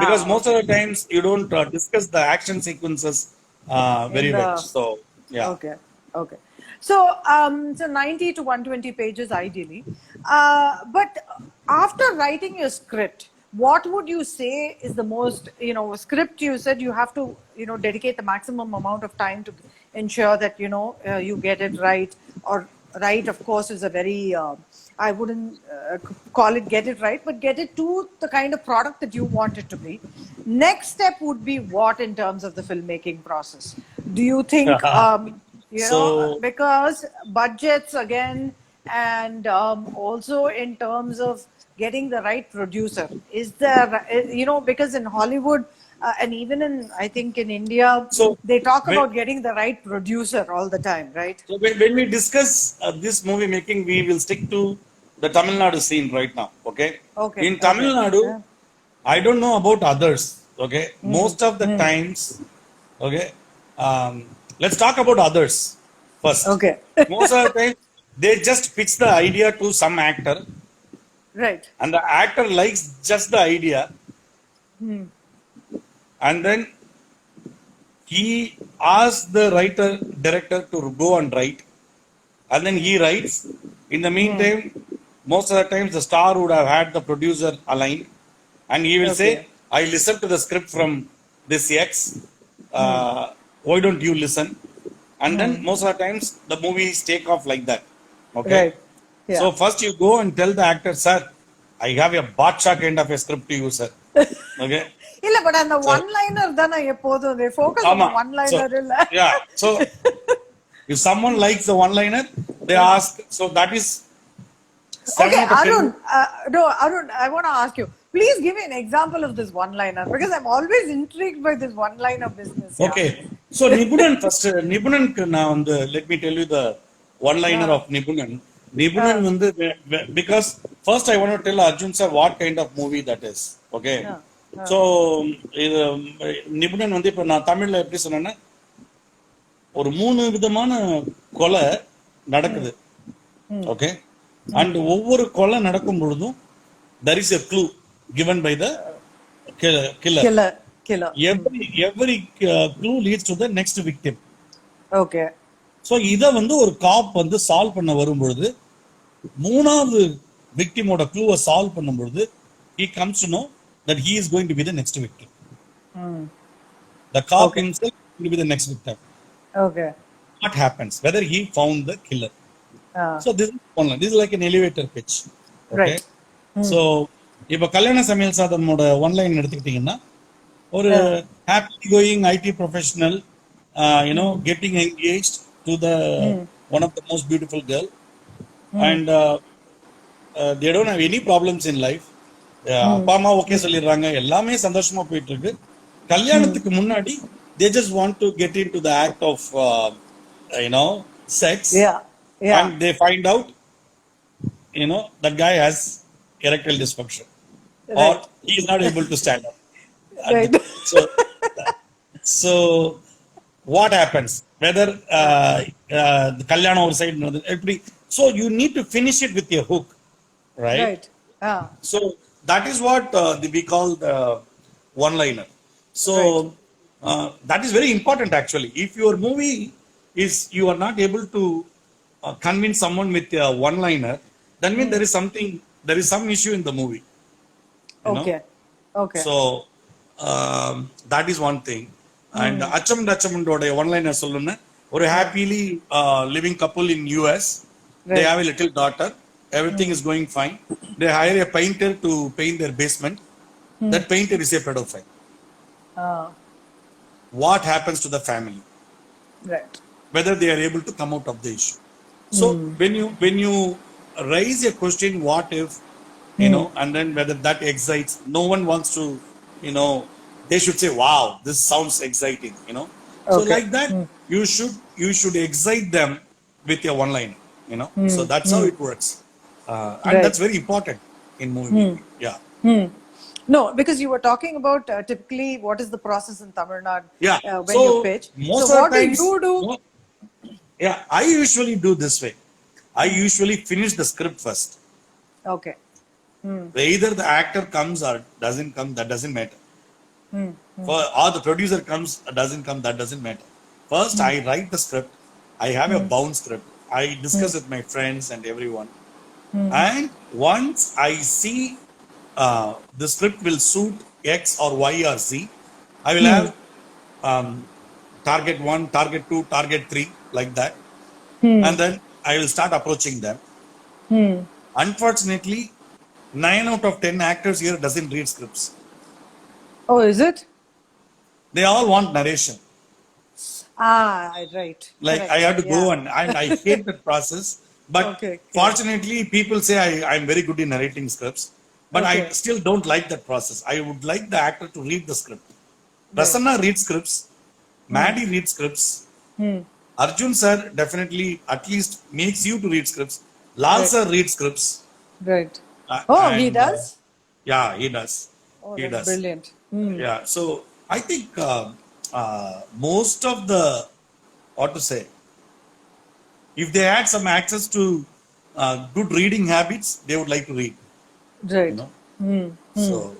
Speaker 2: Because most of
Speaker 1: Okay.
Speaker 2: the times you don't discuss the action sequences
Speaker 1: In
Speaker 2: very much.
Speaker 1: the
Speaker 2: So, yeah.
Speaker 1: Okay, okay. So, so 90 to 120 pages ideally. But after writing your script, what would you say is the most, script you said you have to, dedicate the maximum amount of time to ensure that, you get it right, or right, of course, is a very, I wouldn't call it get it right, but get it to the kind of product that you want it to be. Next step would be what in terms of the filmmaking process? Do you think,
Speaker 2: So,
Speaker 1: because budgets again, and also in terms of getting the right producer, is there, because in Hollywood, and even I think in India,
Speaker 2: so,
Speaker 1: they talk
Speaker 2: when,
Speaker 1: about getting the right producer all the time, right?
Speaker 2: when we discuss this movie making, we will stick to the Tamil Nadu scene right now. Okay.
Speaker 1: Okay,
Speaker 2: In Tamil
Speaker 1: okay.
Speaker 2: Nadu,
Speaker 1: Yeah.
Speaker 2: I don't know about others. Okay. Most of the times, okay. Let's talk about others first.
Speaker 1: Okay.
Speaker 2: Most of the time, they just pitch the idea to some actor,
Speaker 1: Right.
Speaker 2: and the actor likes just the idea, and then he asks the writer director to go and write, and then he writes. In the meantime, most of the times the star would have had the producer aligned, and he will say,
Speaker 1: Okay.
Speaker 2: I listened to the script from this X, why don't you listen? And then most of the times the movies take off like that. Okay.
Speaker 1: Right.
Speaker 2: So
Speaker 1: Yeah.
Speaker 2: first you go and tell the actor, sir, I have a Badsha kind of a script to you, sir. Okay.
Speaker 1: இல்ல but அந்த
Speaker 2: So,
Speaker 1: one liner தானே எப்போதும் they focus on
Speaker 2: Ama.
Speaker 1: the one
Speaker 2: So,
Speaker 1: liner இல்ல.
Speaker 2: yeah. So, if someone likes the one liner, they ask. So, that is seven
Speaker 1: Okay,
Speaker 2: out of 10.
Speaker 1: Arun, no, Arun, I want to ask you, please give me an example of this one liner, because I'm always intrigued by this one liner business. Yeah.
Speaker 2: Okay. So, Nibunan first. Nibunan, now, let me tell you the one liner
Speaker 1: Yeah.
Speaker 2: of Nibunan. Nibunan, because first I want to tell Arjun sir what kind of movie that is. Okay.
Speaker 1: Yeah.
Speaker 2: So, நிபுணன் இப்போ நான் தமிழ்ல எப்படி சொன்னேன்னா, ஒரு 3 விதமான கொலை நடக்குது. Okay. And ஒவ்வொரு கொலை நடக்கும் பொழுதும் there is a clue given by the killer.
Speaker 1: Killer. killer.
Speaker 2: every clue leads to the next victim.
Speaker 1: Okay.
Speaker 2: So இதை வந்து ஒரு காப் வந்து சால்வ் பண்ண வரும்பொழுது மூணாவது விக்டிமோட க்ளூவை சால்வ் பண்ணும்பொழுது he comes to know that he is going to be the next victim. The cop himself will be the next victim.
Speaker 1: Okay.
Speaker 2: What happens? Whether he found the killer. So this is one line. This is like an elevator pitch. Okay.
Speaker 1: Right.
Speaker 2: So இப்போ கல்யாண சமையல் சாதனோட one line எடுத்துக்கிட்டீங்கன்னா ஒரு happy going IT professional, getting engaged to the one of the most beautiful girl, and they don't have any problems in life. அப்பா அம்மா okay சொல்லிடுறாங்க, எல்லாமே சந்தோஷமா போயிட்டு இருக்கு. கல்யாணத்துக்கு முன்னாடி they just want to get into the act of sex. And they find out that guy has erectile dysfunction, or he is not able to stand up.
Speaker 1: Right.
Speaker 2: So what happens? Whether the kalyana or side, so you need to finish it with your hook, right?
Speaker 1: Right.
Speaker 2: So that is what we call the one-liner. So that is very important actually. If your movie is you are not able to convince someone with a one-liner, that means there is some issue in the movie.
Speaker 1: Okay. Okay.
Speaker 2: So that is one thing. And Acham Dachamundode one-liner solunna, or happily living couple in US. They have a little daughter. Everything is going fine. They hire a painter to paint their basement. That painter is a pedophile. What happens to the family?
Speaker 1: Right.
Speaker 2: Whether they are able to come out of the issue. So when you raise a question, what if, and then whether that excites, no one wants to, they should say, wow, this sounds exciting, So like that, you should excite them with your one line, So that's how it works. And that's very important in movie making. Yeah.
Speaker 1: No, because you were talking about typically what is the process in Tamil Nadu when
Speaker 2: so
Speaker 1: you pitch.
Speaker 2: Most
Speaker 1: So
Speaker 2: of
Speaker 1: what
Speaker 2: the times,
Speaker 1: do you do?
Speaker 2: I usually do this way. I usually finish the script first.
Speaker 1: Okay.
Speaker 2: Either the actor comes or doesn't come, that doesn't matter. Or the producer comes or doesn't come, that doesn't matter. First, I write the script. I have a bound script. I discuss with my friends and everyone. And once I see the script will suit X or Y or Z, I will have target 1, target 2, target 3, like that. And then I will start approaching them. Unfortunately, 9 out of 10 actors here doesn't read scripts.
Speaker 1: Oh, is it?
Speaker 2: They all want narration.
Speaker 1: Right.
Speaker 2: Like
Speaker 1: Correct.
Speaker 2: I have to go and I hate that process. But fortunately, people say I'm very good in narrating scripts. But I still don't like that process. I would like the actor to read the script. Prasanna reads scripts. Maddie reads scripts. Arjun sir definitely at least makes you to read scripts. Lal sir reads scripts.
Speaker 1: Right. He does?
Speaker 2: Yeah, he does.
Speaker 1: Oh,
Speaker 2: He
Speaker 1: that's
Speaker 2: does.
Speaker 1: brilliant.
Speaker 2: Yeah, so I think most of the, what to say, if they had some access to good reading habits, they would like to read.
Speaker 1: Right.
Speaker 2: So,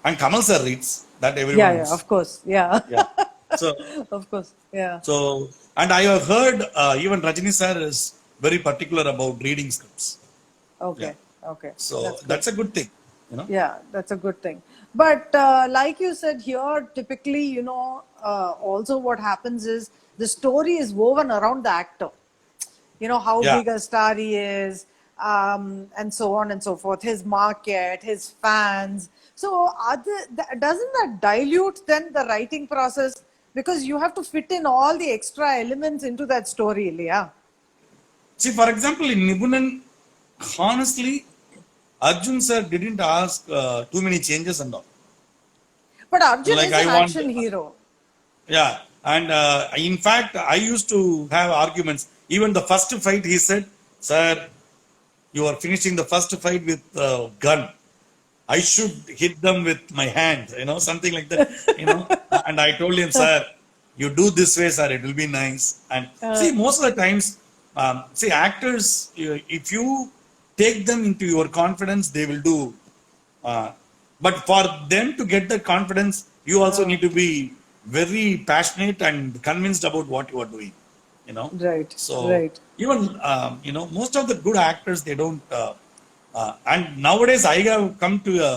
Speaker 2: and Kamal sir reads, that everyone knows.
Speaker 1: Of course. Yeah.
Speaker 2: So,
Speaker 1: Of course. Yeah.
Speaker 2: so, and I have heard even Rajini sir is very particular about reading scripts.
Speaker 1: Okay. Okay.
Speaker 2: So that's a good thing,
Speaker 1: Yeah, that's a good thing. But like you said here, typically, also what happens is the story is woven around the actor. How big a star he is, and so on and so forth, his market, his fans. So doesn't that dilute then the writing process? Because you have to fit in all the extra elements into that story, Leah.
Speaker 2: See, for example, in Nibunan, honestly, Arjun sir didn't ask too many changes and all.
Speaker 1: But Arjun
Speaker 2: Like,
Speaker 1: is an
Speaker 2: I want-
Speaker 1: action hero.
Speaker 2: Yeah, and in fact, I used to have arguments. Even the first fight, he said, "Sir, you are finishing the first fight with a gun. I should hit them with my hand, something like that, And I told him, sir, you do this way, sir, it will be nice." And see, most of the times, see, actors, if you take them into your confidence, they will do But for them to get the confidence, you also need to be very passionate and convinced about what you are doing, you know.
Speaker 1: Right.
Speaker 2: So
Speaker 1: Right.
Speaker 2: even you know, most of the good actors, they don't and nowadays I have come to a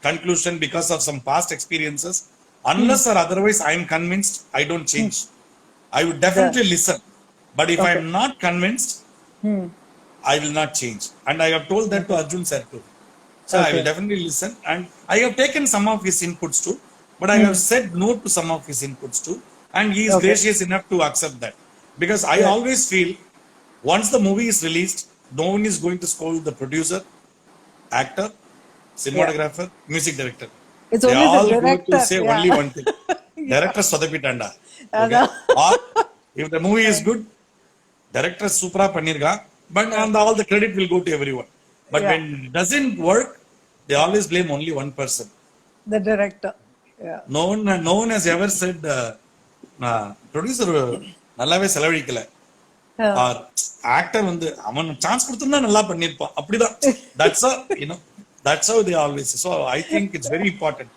Speaker 2: conclusion because of some past experiences, unless or otherwise I am convinced, I don't change. I would
Speaker 1: Yeah.
Speaker 2: definitely listen, but if I
Speaker 1: Okay.
Speaker 2: am not convinced, I will not change. And I have told that to
Speaker 1: Okay.
Speaker 2: Arjun sir too. So I will
Speaker 1: Okay.
Speaker 2: definitely listen. And I have taken some of his inputs too, but I have said no to some of his inputs too. And he is
Speaker 1: Okay.
Speaker 2: gracious enough to accept that. Because I
Speaker 1: Right.
Speaker 2: always feel once the movie is released, no one is going to scold the producer, actor,
Speaker 1: Yeah.
Speaker 2: cinematographer, music director.
Speaker 1: It's
Speaker 2: They
Speaker 1: only the
Speaker 2: all go to
Speaker 1: director.
Speaker 2: say only
Speaker 1: Yeah.
Speaker 2: one thing.
Speaker 1: Yeah.
Speaker 2: Director Sodapitanda.
Speaker 1: I
Speaker 2: Okay.
Speaker 1: know.
Speaker 2: Or if the movie is good, director super panirga, but on all the credit will go to everyone. But
Speaker 1: Yeah.
Speaker 2: when it doesn't work, they always blame only one person.
Speaker 1: The director. Yeah.
Speaker 2: No one has ever said producer நல்லாவே செலவழிக்கல
Speaker 1: Yeah.
Speaker 2: R actor வந்து அவன் chance கொடுத்திருந்தா நல்லா பண்ணிருப்பான் அப்படிதான். That's how, you know, that's how they always say. So I think it's very important.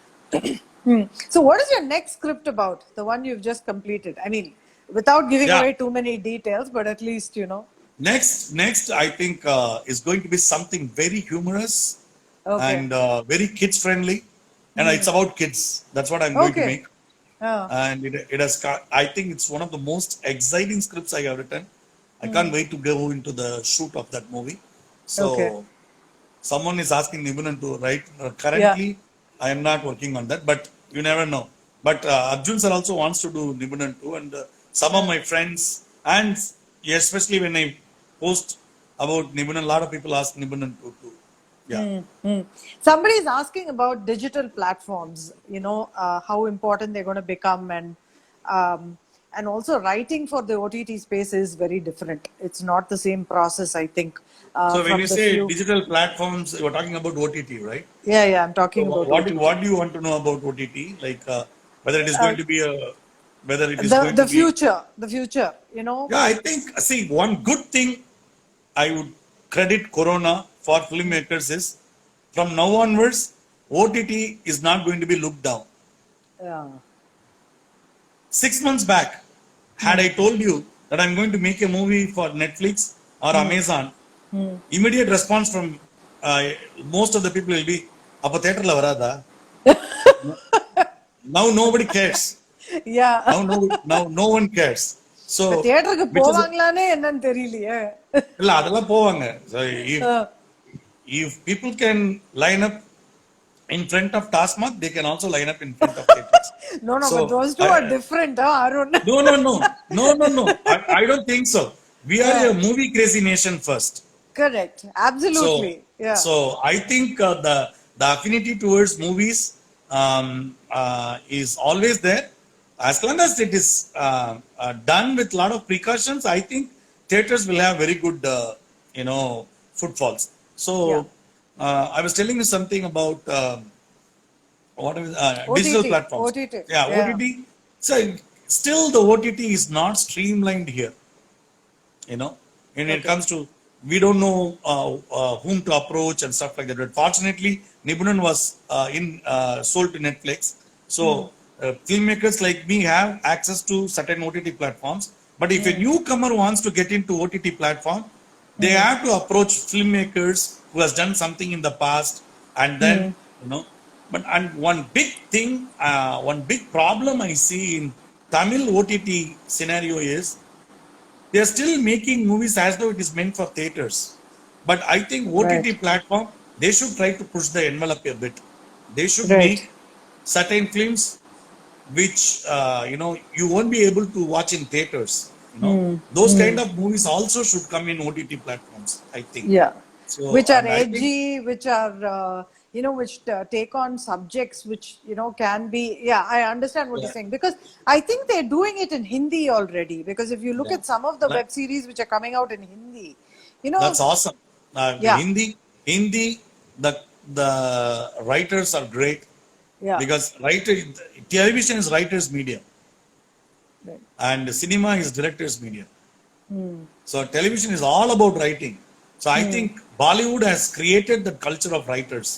Speaker 1: So, what is your next script about? The one you've just completed. I mean, without giving
Speaker 2: Yeah.
Speaker 1: away too many details, but at least you know.
Speaker 2: Next, I think is going to be something very humorous
Speaker 1: Okay.
Speaker 2: and very kids friendly, and it's about kids. That's what I'm going to
Speaker 1: Okay.
Speaker 2: make,
Speaker 1: Yeah.
Speaker 2: and it has. I think it's one of the most exciting scripts I have written. I can't wait to go into the shoot of that movie. So
Speaker 1: Okay.
Speaker 2: someone is asking Nibunan to write.
Speaker 1: Yeah.
Speaker 2: Currently, I am not working on that, but you never know. But Arjun sir also wants to do Nibunan too, and some of my friends, and especially when I post about Nibunan, a lot of people ask Nibunan too. Yeah.
Speaker 1: Somebody is asking about digital platforms. You know how important they're going to become, um, and also writing for the OTT space is very different. It's not the same process, I think.
Speaker 2: So when
Speaker 1: From
Speaker 2: you
Speaker 1: the
Speaker 2: say
Speaker 1: few.
Speaker 2: digital platforms, you are talking about OTT, right?
Speaker 1: Yeah, yeah. I'm
Speaker 2: So
Speaker 1: talking about OTT.
Speaker 2: what do you want to know about OTT? Like whether it is
Speaker 1: Uh,
Speaker 2: going to be a whether it is going to
Speaker 1: the
Speaker 2: be.
Speaker 1: future, the future. You know.
Speaker 2: Yeah, I think, see, one good thing I would credit Corona for filmmakers is from now onwards, OTT is not going to be looked down.
Speaker 1: Yeah.
Speaker 2: 6 months back, had I told you that I'm going to make a movie for Netflix or Amazon, immediate response from uh, most of the people will be, "Appo theater la varada." Now nobody cares.
Speaker 1: Yeah.
Speaker 2: Now no one cares. So,
Speaker 1: இப்ப தியேட்டருக்கு
Speaker 2: which is,
Speaker 1: போவாங்களானே என்னன்னு தெரியலையே.
Speaker 2: இல்ல அதெல்லாம் போவாங்க. So if people can line up in front of Tasmak, they can also line up in front of theaters.
Speaker 1: No, no,
Speaker 2: So
Speaker 1: but those two are different, huh, Arun?
Speaker 2: no. I don't think so. We are a movie crazy nation first.
Speaker 1: Correct.
Speaker 2: So
Speaker 1: Absolutely. Yeah.
Speaker 2: so I think the affinity towards movies is always there. As long as it is done with a lot of precautions, I think theaters will have very good you know, footfalls. So
Speaker 1: Yeah.
Speaker 2: I was telling you something about what is digital
Speaker 1: OTT.
Speaker 2: platforms.
Speaker 1: OTT.
Speaker 2: Yeah,
Speaker 1: Yeah.
Speaker 2: OTT. So still the OTT is not streamlined here. You know, when it
Speaker 1: Okay.
Speaker 2: comes to, we don't know whom to approach and stuff like that. But fortunately, Nibunan was sold to Netflix. So filmmakers like me have access to certain OTT platforms. But if a newcomer wants to get into OTT platform, they have to approach filmmakers who has done something in the past, and then, you know. But and one big thing, one big problem I see in Tamil OTT scenario is they are still making movies as though it is meant for theaters. But I think OTT
Speaker 1: Right.
Speaker 2: platform, they should try to push the envelope a bit. They should
Speaker 1: Right.
Speaker 2: make certain films which you know, you won't be able to watch in theaters. You know, those kind of movies also should come in OTT platforms, I think.
Speaker 1: Yeah.
Speaker 2: So
Speaker 1: Which are
Speaker 2: and I think,
Speaker 1: edgy, which are, you know, which take on subjects which, you know, can be. Yeah, I understand what
Speaker 2: yeah,
Speaker 1: you're saying, because I think they're doing it in Hindi already. Because if you look
Speaker 2: yeah.
Speaker 1: at some of the
Speaker 2: That,
Speaker 1: web series which are coming out in Hindi, you know,
Speaker 2: that's awesome.
Speaker 1: yeah,
Speaker 2: Hindi, the writers are great
Speaker 1: yeah,
Speaker 2: because television is writers' medium
Speaker 1: right.
Speaker 2: and cinema is directors' medium. So television is all about writing. So I think Bollywood has created the culture of writers.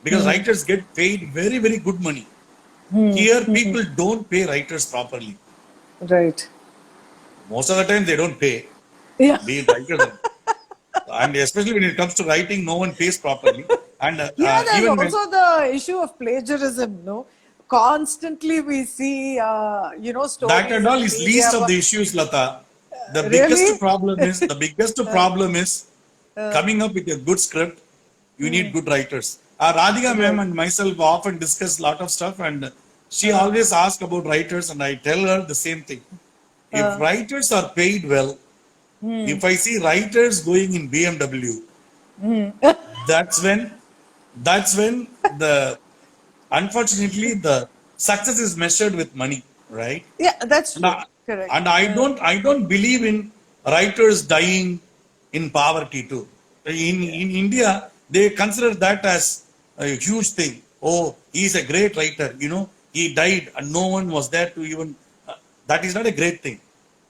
Speaker 2: because writers get paid very, very good money. Here, people don't pay writers properly.
Speaker 1: Right.
Speaker 2: Most of the time, they don't pay,
Speaker 1: Yeah.
Speaker 2: be it writers. And especially when it comes to writing, no one pays properly. And
Speaker 1: Yeah, there's
Speaker 2: even when
Speaker 1: also the issue of plagiarism, no? Constantly we see,
Speaker 2: that
Speaker 1: stories
Speaker 2: and
Speaker 1: in
Speaker 2: all
Speaker 1: the
Speaker 2: is
Speaker 1: media
Speaker 2: least of
Speaker 1: about,
Speaker 2: the issues, Lata.
Speaker 1: really?
Speaker 2: The biggest problem is coming up with a good script. You need good writers. Radhika ma'am
Speaker 1: Right.
Speaker 2: and myself often discuss a lot of stuff, and she always asks about writers, and I tell her the same thing. If writers are paid well, if I see writers going in BMW, that's when the unfortunately the success is measured with money, right?
Speaker 1: Yeah, that's
Speaker 2: And
Speaker 1: true.
Speaker 2: I,
Speaker 1: Correct.
Speaker 2: and I don't believe in writers dying in poverty too. In India, they consider that as a huge thing. Oh, he's a great writer. He died and no one was there to even. That is not a great thing.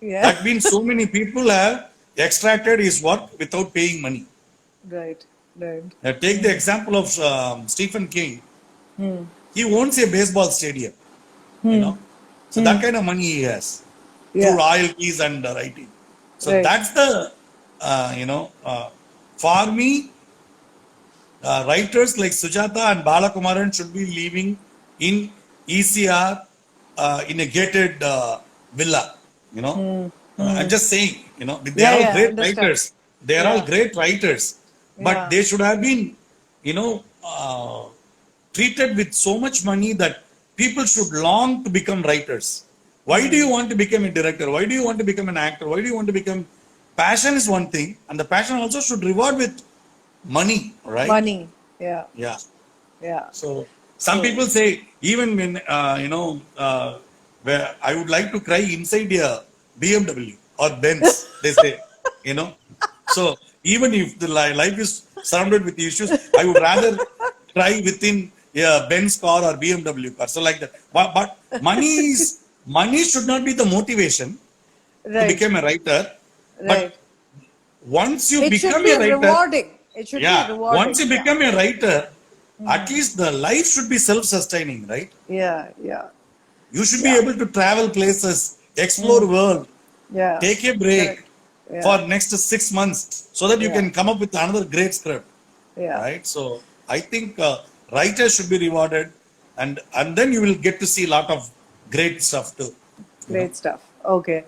Speaker 1: Yeah.
Speaker 2: That means so many people have extracted his work without paying money.
Speaker 1: Right. Right.
Speaker 2: Take the example of Stephen King. He owns a baseball stadium, you know. So that kind of money he has through
Speaker 1: Yeah.
Speaker 2: royalties and writing. So
Speaker 1: Right.
Speaker 2: that's the, for me, writers like Sujata and Balakumaran should be living in ECR in a gated villa, you know. I'm just saying, they
Speaker 1: Yeah.
Speaker 2: are all
Speaker 1: Yeah.
Speaker 2: great
Speaker 1: Understand.
Speaker 2: writers. They are all
Speaker 1: Yeah.
Speaker 2: great writers, but
Speaker 1: Yeah.
Speaker 2: they should have been, you know, uh, treated with so much money that people should long to become writers. Why do you want to become a director? Why do you want to become an actor? Why do you want to become? Passion is one thing, and the passion also should reward with money, right?
Speaker 1: Money. Yeah.
Speaker 2: Yeah.
Speaker 1: Yeah.
Speaker 2: So some
Speaker 1: True.
Speaker 2: people say even when where I would like to cry inside a BMW or Benz, they say, you know. So even if the life is surrounded with issues, I would rather cry within a Benz car or BMW car. So like that. But money should not be the motivation to
Speaker 1: Right.
Speaker 2: become a writer. But
Speaker 1: Right.
Speaker 2: once you
Speaker 1: It should
Speaker 2: become
Speaker 1: be
Speaker 2: a writer,
Speaker 1: rewarding. It should be
Speaker 2: yeah, once
Speaker 1: rewarding.
Speaker 2: you
Speaker 1: Yeah.
Speaker 2: become a writer, at least the life should be self-sustaining, right?
Speaker 1: Yeah. Yeah.
Speaker 2: You should be
Speaker 1: Yeah.
Speaker 2: able to travel places, explore world,
Speaker 1: Yeah.
Speaker 2: take a
Speaker 1: Correct.
Speaker 2: break for
Speaker 1: Yeah.
Speaker 2: next 6 months so that you
Speaker 1: Yeah.
Speaker 2: can come up with another great script,
Speaker 1: Yeah.
Speaker 2: right? So I think writers should be rewarded, and then you will get to see a lot of great stuff too. You know.
Speaker 1: Great stuff. Okay.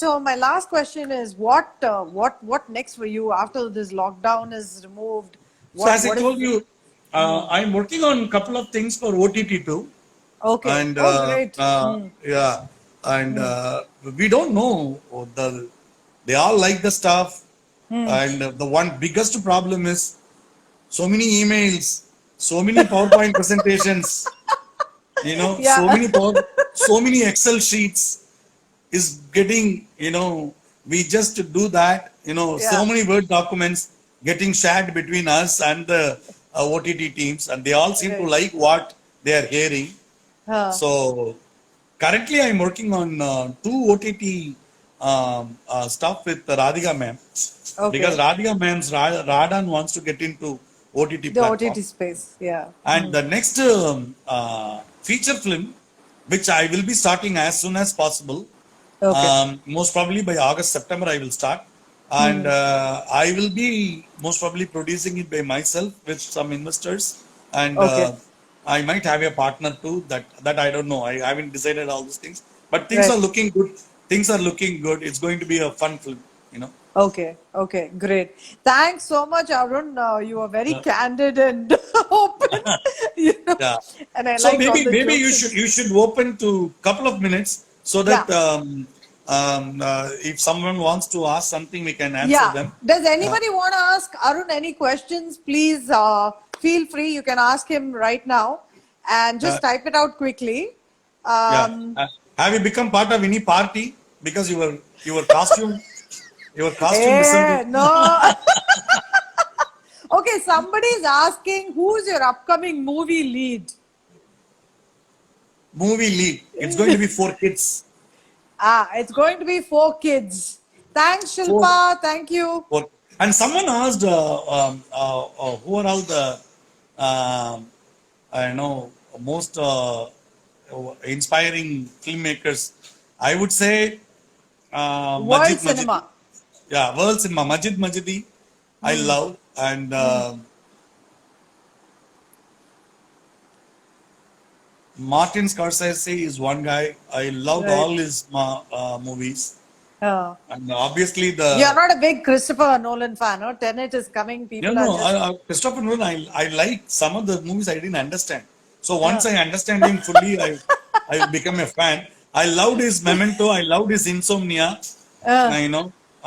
Speaker 1: So my last question is, what next for you after this lockdown is removed?
Speaker 2: So as I
Speaker 1: What is?
Speaker 2: told you, I'm working on a couple of things for OTT too.
Speaker 1: Okay.
Speaker 2: And
Speaker 1: Oh, great.
Speaker 2: yeah, and we don't know they all like the stuff, and the one biggest problem is so many emails, so many PowerPoint presentations,
Speaker 1: Yeah.
Speaker 2: so many Excel sheets is getting, we just do that, so
Speaker 1: Yeah.
Speaker 2: many Word documents getting shared between us and the OTT teams, and they all seem to
Speaker 1: Right.
Speaker 2: like what they are hearing.
Speaker 1: Huh.
Speaker 2: So currently, I'm working on two OTT stuff with Radhika ma'am, because
Speaker 1: Okay.
Speaker 2: Radhika ma'am's Radan wants to get into OTT
Speaker 1: The
Speaker 2: platform,
Speaker 1: OTT space. Yeah.
Speaker 2: and the next feature film, which I will be starting as soon as possible,
Speaker 1: Okay.
Speaker 2: most probably by August September I will start, and I will be most probably producing it by myself with some investors, and
Speaker 1: Okay.
Speaker 2: I might have a partner too. That I don't know. I haven't decided all these things, but things are
Speaker 1: Right.
Speaker 2: looking good. Things are looking good. It's going to be a fun film, you know.
Speaker 1: Okay. Okay. Great. Thanks so much, Arun. You are very
Speaker 2: Yeah.
Speaker 1: candid and open.
Speaker 2: Yeah.
Speaker 1: And I
Speaker 2: So
Speaker 1: liked all the
Speaker 2: maybe
Speaker 1: jokes.
Speaker 2: you should open to couple of minutes so
Speaker 1: Yeah.
Speaker 2: that if someone wants to ask something, we can answer
Speaker 1: Yeah.
Speaker 2: them.
Speaker 1: Does
Speaker 2: Uh,
Speaker 1: anybody want to ask Arun any questions? Please feel free. You can ask him right now and
Speaker 2: uh,
Speaker 1: just type it out quickly.
Speaker 2: yeah.
Speaker 1: Um,
Speaker 2: Have you become part of any party because your costume
Speaker 1: eh,
Speaker 2: resembles
Speaker 1: no. Okay, somebody is asking who's your upcoming movie lead?
Speaker 2: movie lead? It's going to be for kids.
Speaker 1: It's going to be 4 kids. Thanks,
Speaker 2: For
Speaker 1: Shilpa. Thank you.
Speaker 2: for and someone asked who are all the um, I know most inspiring filmmakers. I would say
Speaker 1: World
Speaker 2: Majid Majidi.
Speaker 1: cinema.
Speaker 2: Yeah, world cinema. Majid Majidi, I love, and Martin Scorsese is one guy. I loved
Speaker 1: Right.
Speaker 2: all his movies,
Speaker 1: Uh,
Speaker 2: and obviously
Speaker 1: you're
Speaker 2: the
Speaker 1: not a big Christopher Nolan fan, no? Tenet is coming.
Speaker 2: no,
Speaker 1: People are
Speaker 2: no,
Speaker 1: just.
Speaker 2: Christopher Nolan. I like some of the movies I didn't understand. So
Speaker 1: Uh,
Speaker 2: once I understand him fully, I will become a fan. I loved his Memento. I loved his Insomnia.
Speaker 1: uh,
Speaker 2: You know,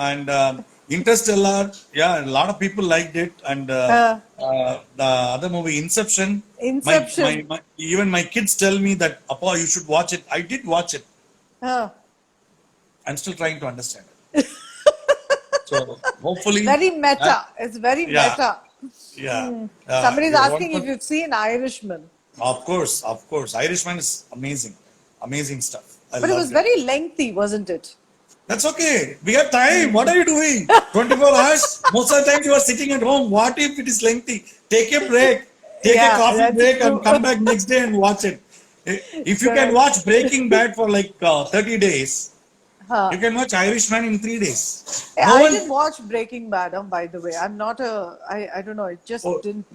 Speaker 2: and Interstellar. Yeah, a lot of people liked it, and
Speaker 1: uh,
Speaker 2: the other movie Inception.
Speaker 1: Inception.
Speaker 2: Even my kids tell me that, Appa, you should watch it. I did watch it.
Speaker 1: Uh,
Speaker 2: I'm still trying to understand it. So hopefully,
Speaker 1: very
Speaker 2: that,
Speaker 1: meta. It's very
Speaker 2: yeah,
Speaker 1: meta.
Speaker 2: yeah.
Speaker 1: Somebody's
Speaker 2: You want
Speaker 1: asking if
Speaker 2: to,
Speaker 1: you've seen Irishman,
Speaker 2: of course, of course. Irishman is amazing, amazing stuff. I
Speaker 1: but it was
Speaker 2: loved it.
Speaker 1: very lengthy, wasn't it?
Speaker 2: That's okay. We have time. What are you doing? 24 hours? Most of the time you are sitting at home. What if it is lengthy? Take a break. Take a
Speaker 1: Yeah,
Speaker 2: coffee
Speaker 1: that's
Speaker 2: break
Speaker 1: true.
Speaker 2: and come back next day and watch it. If you can
Speaker 1: Correct.
Speaker 2: watch Breaking Bad for like 30 days,
Speaker 1: Huh.
Speaker 2: you can watch Irishman in 3 days.
Speaker 1: Yeah,
Speaker 2: No
Speaker 1: I
Speaker 2: one.
Speaker 1: didn't watch Breaking Bad, by the way. I'm not a, I don't know, it just
Speaker 2: Oh,
Speaker 1: didn't,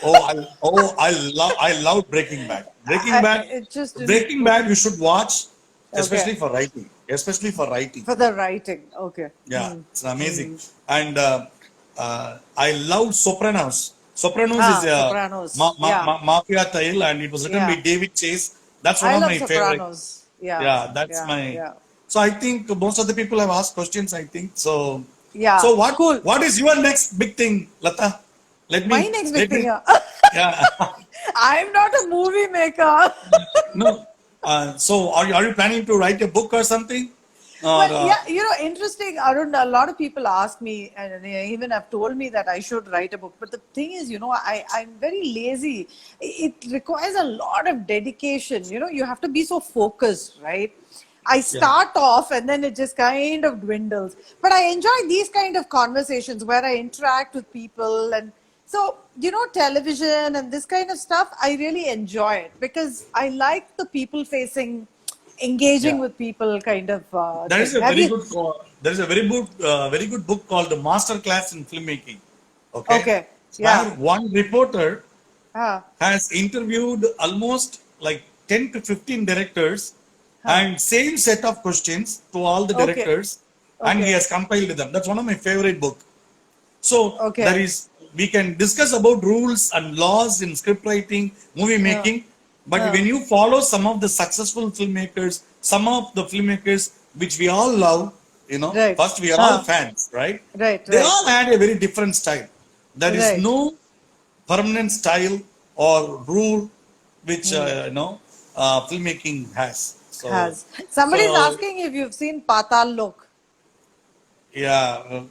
Speaker 2: I love Breaking Bad.
Speaker 1: it just didn't
Speaker 2: Breaking
Speaker 1: hook.
Speaker 2: Bad, you should watch,
Speaker 1: Okay.
Speaker 2: especially for writing. Especially for writing.
Speaker 1: For the writing. Okay.
Speaker 2: Yeah, it's amazing. And I love Sopranos. Sopranos is
Speaker 1: Ah,
Speaker 2: a
Speaker 1: Sopranos. Yeah.
Speaker 2: mafia tale, and it was written by
Speaker 1: Yeah.
Speaker 2: David Chase. That's one
Speaker 1: I
Speaker 2: of
Speaker 1: love
Speaker 2: my favorite.
Speaker 1: Sopranos. Yeah.
Speaker 2: Yeah, that's
Speaker 1: Yeah.
Speaker 2: my.
Speaker 1: Yeah.
Speaker 2: So I think most of the people have asked questions. I think so.
Speaker 1: Yeah.
Speaker 2: So what?
Speaker 1: Cool.
Speaker 2: What is your next big thing, Lata? Let
Speaker 1: My
Speaker 2: me.
Speaker 1: next big
Speaker 2: Let
Speaker 1: thing.
Speaker 2: me. Yeah.
Speaker 1: I'm not a movie maker.
Speaker 2: No. So are you planning to write a book or something? Or
Speaker 1: Well, yeah, interesting, Arun. A lot of people ask me, and they even have told me that I should write a book. But the thing is, I'm very lazy. It requires a lot of dedication. You have to be so focused, right? I
Speaker 2: yeah.
Speaker 1: start off and then it just kind of dwindles. But I enjoy these kind of conversations where I interact with people. And so, television and this kind of stuff, I really enjoy it because I like the people facing engaging
Speaker 2: Yeah.
Speaker 1: with people kind of
Speaker 2: There is
Speaker 1: thing.
Speaker 2: a
Speaker 1: Have
Speaker 2: very
Speaker 1: you?
Speaker 2: good there is a very good book called The Master Class in Filmmaking. Okay,
Speaker 1: Okay.
Speaker 2: where
Speaker 1: Yeah.
Speaker 2: one reporter
Speaker 1: Ah,
Speaker 2: has interviewed almost like 10 to 15 directors
Speaker 1: huh.
Speaker 2: and same set of questions to all the
Speaker 1: Okay.
Speaker 2: directors, and he
Speaker 1: Okay.
Speaker 2: has compiled them. That's one of my favorite book. So
Speaker 1: Okay.
Speaker 2: we can discuss about rules and laws in script writing, movie
Speaker 1: Yeah.
Speaker 2: making, but
Speaker 1: Yeah.
Speaker 2: when you follow some of the successful filmmakers, some of the filmmakers which we all love,
Speaker 1: Right.
Speaker 2: first we are all
Speaker 1: Ah,
Speaker 2: fans, right?
Speaker 1: right.
Speaker 2: They
Speaker 1: Right.
Speaker 2: all had a very different style. There is
Speaker 1: Right.
Speaker 2: no permanent style or rule which filmmaking has.
Speaker 1: Has somebody's
Speaker 2: So
Speaker 1: asking if you've seen Patal Lok?
Speaker 2: yeah,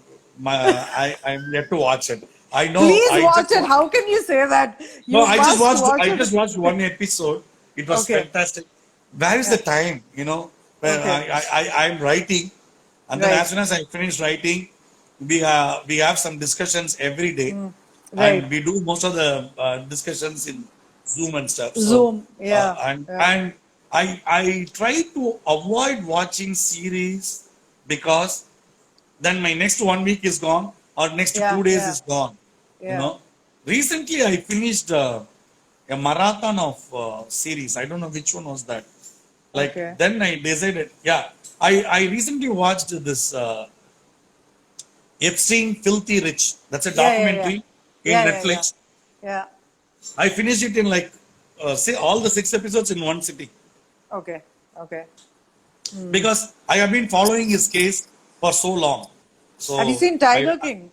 Speaker 2: I'm yet to watch it. I know
Speaker 1: Please
Speaker 2: I
Speaker 1: watch
Speaker 2: just
Speaker 1: it. How can you say that?
Speaker 2: no,
Speaker 1: You must watch
Speaker 2: I
Speaker 1: it.
Speaker 2: just watched one episode. It was
Speaker 1: Okay.
Speaker 2: fantastic. Where is the
Speaker 1: Yeah.
Speaker 2: time? Where
Speaker 1: Okay.
Speaker 2: I'm writing, and then as
Speaker 1: Right.
Speaker 2: soon as I finish writing, we have some discussions every day, and
Speaker 1: Right.
Speaker 2: we do most of the discussions in Zoom and stuff. So
Speaker 1: Zoom. Yeah. Yeah.
Speaker 2: and I try to avoid watching series because then my next 1 week is gone or next
Speaker 1: Yeah.
Speaker 2: 2 days
Speaker 1: Yeah.
Speaker 2: is gone. You
Speaker 1: Yeah.
Speaker 2: know, recently I finished a marathon of series. I don't know which one was that. Like
Speaker 1: Okay.
Speaker 2: then I decided, yeah, I recently watched this Epstein Filthy Rich. That's a
Speaker 1: Yeah. Yeah. Yeah.
Speaker 2: documentary in
Speaker 1: Yeah. Yeah. Yeah.
Speaker 2: Netflix.
Speaker 1: Yeah.
Speaker 2: I finished it in like say all the 6 episodes in one sitting
Speaker 1: Okay. Okay.
Speaker 2: because I have been following his case for so long.
Speaker 1: Have you
Speaker 2: So
Speaker 1: seen Tiger King?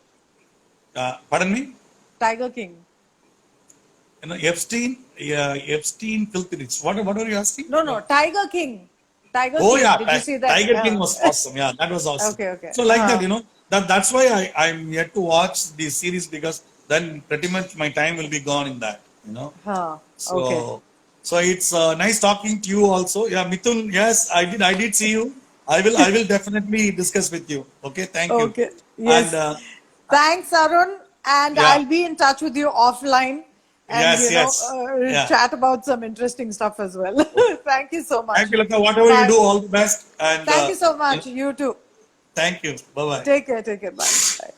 Speaker 2: pardon me.
Speaker 1: Tiger King.
Speaker 2: Epstein Filthy Rich. What are you asking?
Speaker 1: No, no, Tiger King. Tiger
Speaker 2: Oh
Speaker 1: King.
Speaker 2: yeah,
Speaker 1: Did you see that?
Speaker 2: Tiger King was awesome. Yeah, that was awesome.
Speaker 1: Okay, okay.
Speaker 2: So like that,
Speaker 1: Uh-huh.
Speaker 2: that's why I'm yet to watch the series because then pretty much my time will be gone in that.
Speaker 1: Huh. Okay.
Speaker 2: So it's nice talking to you also. Yeah, Mithun. Yes, I did see you. I will definitely discuss with you. Okay, thank you.
Speaker 1: Okay.
Speaker 2: And
Speaker 1: Yes. Thanks, Arun. And
Speaker 2: yeah,
Speaker 1: I'll be in touch with you offline. and
Speaker 3: Yes, yes. Yeah.
Speaker 1: chat about some interesting stuff as well. Thank you so much.
Speaker 3: Thank you, Lata. Whatever
Speaker 1: Bye.
Speaker 3: you do, all the best. And
Speaker 1: Thank you so much. You too.
Speaker 3: thank you. Bye bye.
Speaker 1: Take care. Take care. Bye. Bye.